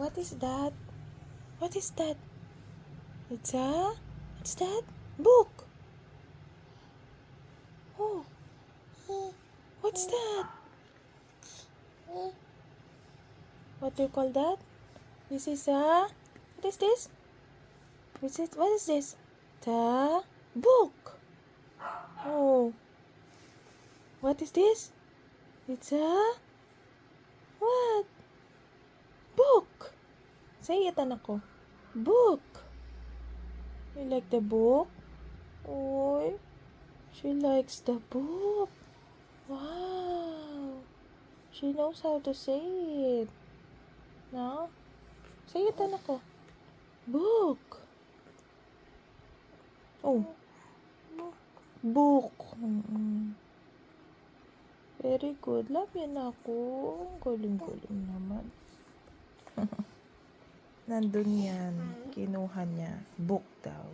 What is that? What is that? What's that? Book. Oh, what's that? What do you call that? This is what is this? What is this? The book. Oh, what is this? It's a what? Book. Say it, anak ko. Book. You like the book? Oh, she likes the book. Wow. She knows how to say it. No? Say it, anak ko. Book. Oh, book. Very good. Love yan ako. Galing-galing naman. Nandun yan. Kinuha niya. Book daw.